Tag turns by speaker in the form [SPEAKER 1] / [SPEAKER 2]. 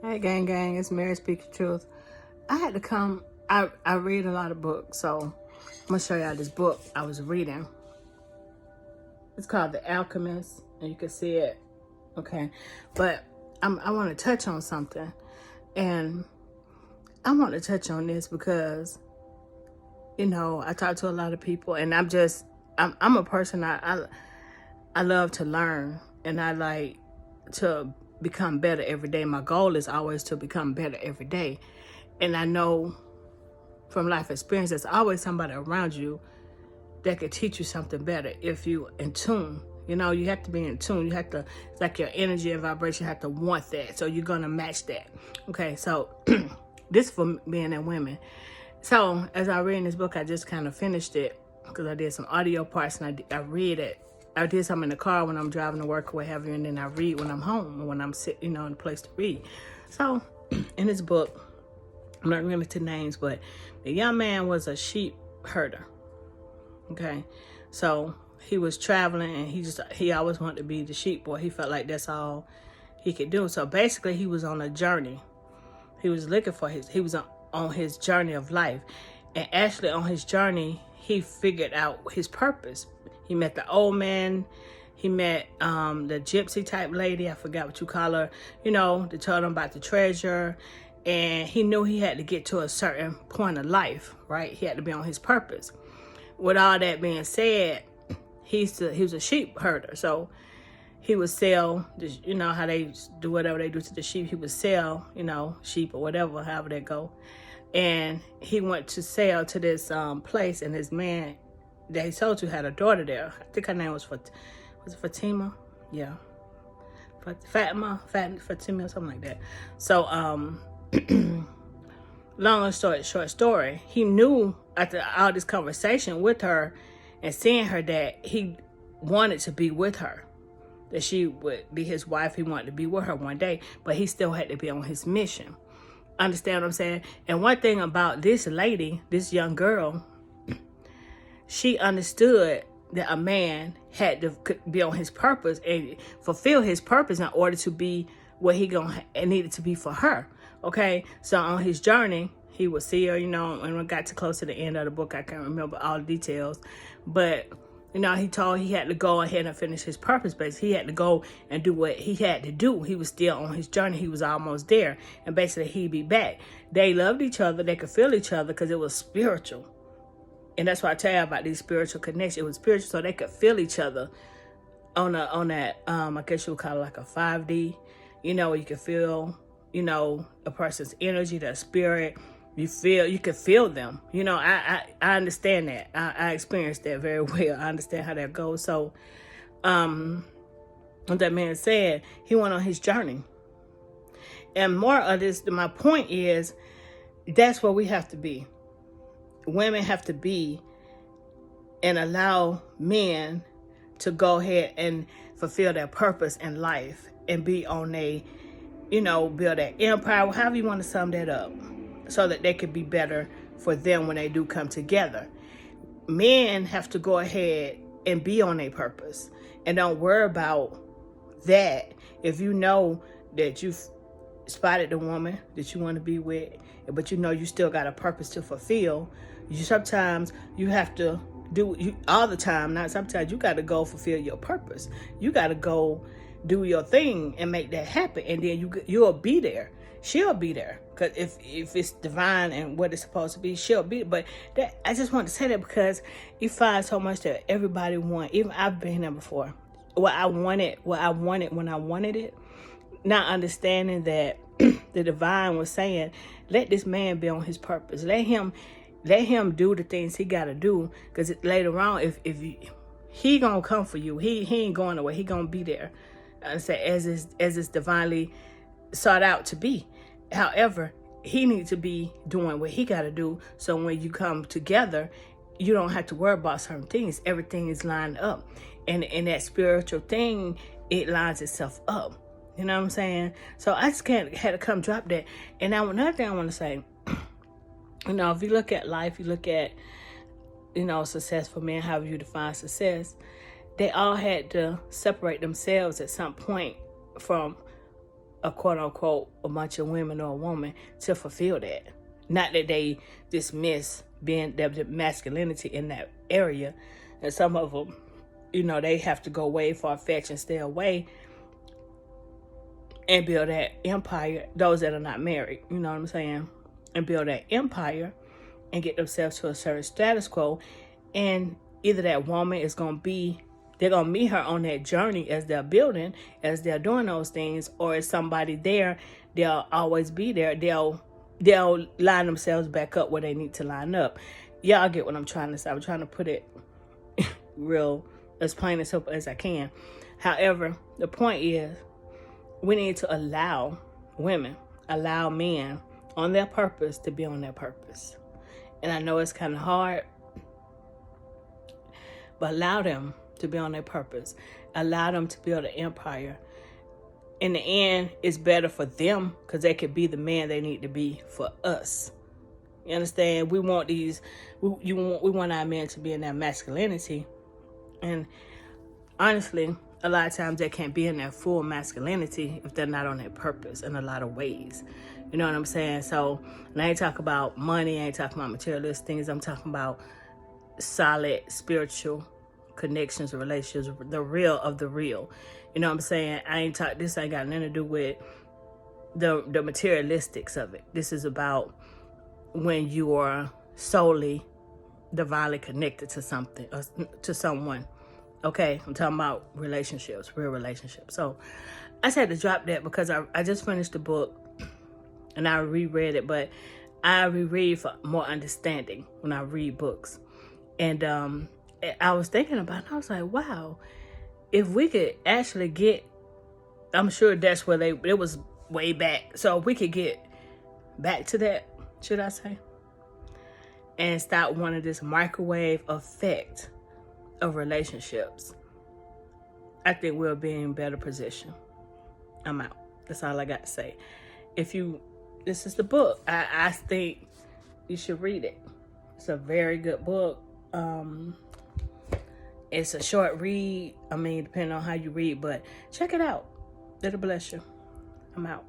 [SPEAKER 1] Hey, gang, it's Mary Speaking Truth. I had to come. I read a lot of books, so I'm gonna show y'all this book I was reading. It's called The Alchemist, and you can see it. Okay, but I want to touch on something, and I want to touch on this because I talk to a lot of people, and I'm a person I love to learn, and I like to become better every day. My goal is always to become better every day. And I know from life experience, there's always somebody around you that could teach you something better if you in tune. You have to be in tune. You have to, it's like your energy and vibration have to want that. So you're going to match that. Okay, so this for men and women. So as I read in this book, I just kind of finished it because I did some audio parts and I read it. I did some in the car when I'm driving to work or whatever, and then I read when I'm home or when I'm sitting, in a place to read. So in this book, I'm not going into names, but the young man was a sheep herder. Okay, so he was traveling and he always wanted to be the sheep boy. He felt like that's all he could do. So basically, he was on a journey. He was looking for he was on his journey of life, and actually on his journey, he figured out his purpose. He met the old man. He met the gypsy type lady. I forgot what you call her. They told him about the treasure. And he knew he had to get to a certain point of life, right? He had to be on his purpose. With all that being said, he was a sheep herder. So he would sell, how they do whatever they do to the sheep. He would sell, sheep or whatever, however they go. And he went to sell to this place, and this man that he sold to had a daughter there. I think her name was Fatima? Yeah. Fatima, or something like that. So, long story short story, he knew after all this conversation with her and seeing her that he wanted to be with her, that she would be his wife. He wanted to be with her one day, but he still had to be on his mission. Understand what I'm saying? And one thing about this lady, this young girl, she understood that a man had to be on his purpose and fulfill his purpose in order to be what he needed to be for her. Okay, so on his journey, he would see her, and when we got to close to the end of the book, I can't remember all the details, but he had to go ahead and finish his purpose, but he had to go and do what he had to do. He was still on his journey. He was almost there, and basically he'd be back. They loved each other. They could feel each other because it was spiritual. And that's why I tell you about these spiritual connections. It was spiritual, so they could feel each other on that, I guess you would call it like a 5D, you could feel, a person's energy, their spirit. You can feel them. I understand that. I experienced that very well. I understand how that goes. So, what that man said, he went on his journey. And more of this, my point is, that's where we have to be. Women have to be and allow men to go ahead and fulfill their purpose in life and be on build that empire, however you want to sum that up, so that they could be better for them when they do come together. Men have to go ahead and be on their purpose and don't worry about that. If you know that you've spotted the woman that you want to be with, but you still got a purpose to fulfill, sometimes you have to all the time, not sometimes, you got to go fulfill your purpose. You got to go do your thing and make that happen, and then you'll be there. She'll be there, because if it's divine and what it's supposed to be, she'll be. But I just want to say that because you find so much that everybody want. Even I've been there before. What I wanted when I wanted it, not understanding that the divine was saying, let this man be on his purpose. Let him do the things he got to do, because later on, if he gonna come for you, he ain't going away. He gonna be there, as it's divinely sought out to be. However, he needs to be doing what he got to do, so when you come together, you don't have to worry about certain things. Everything is lined up, and that spiritual thing, it lines itself up. You know what I'm saying? So I just had to come drop that. And now another thing I want to say, if you look at life, you look at, successful men, however you define success, they all had to separate themselves at some point from a quote unquote a bunch of women or a woman to fulfill that. Not that they dismiss being the masculinity in that area, and some of them, you know, they have to go way far fetched and stay away and build that empire. Those that are not married, you know what I'm saying, and build that empire and get themselves to a certain status quo. And either that woman is going to be, they're going to meet her on that journey as they're building, as they're doing those things, or is somebody there, they'll always be there. They'll line themselves back up where they need to line up. Y'all get what I'm trying to say. I'm trying to put it real, as plain and simple as I can. However, the point is, we need to allow women, allow men on their purpose to be on their purpose. And I know it's kind of hard, but allow them to be on their purpose. Allow them to build an empire. In the end, it's better for them because they could be the man they need to be for us. You understand? We want we want our men to be in their masculinity. And honestly, a lot of times they can't be in their full masculinity if they're not on their purpose in a lot of ways. You know what I'm saying? So, and I ain't talking about money, I ain't talking about materialist things. I'm talking about solid spiritual connections, relationships, the real of the real. You know what I'm saying? This ain't got nothing to do with the materialistics of it. This is about when you are solely divinely connected to something, or to someone. Okay, I'm talking about relationships, real relationships. So I just had to drop that because I just finished the book and I reread it, but I reread for more understanding when I read books. And I was thinking about it, I was like, wow, if we could actually get, I'm sure that's where it was way back. So if we could get back to that, should I say, and stop wanting this microwave effect of relationships, I think we'll be in a better position. I'm out. That's all I got to say. This is the book. I think you should read it. It's a very good book. It's a short read. I mean, depending on how you read, but check it out. It'll bless you. I'm out.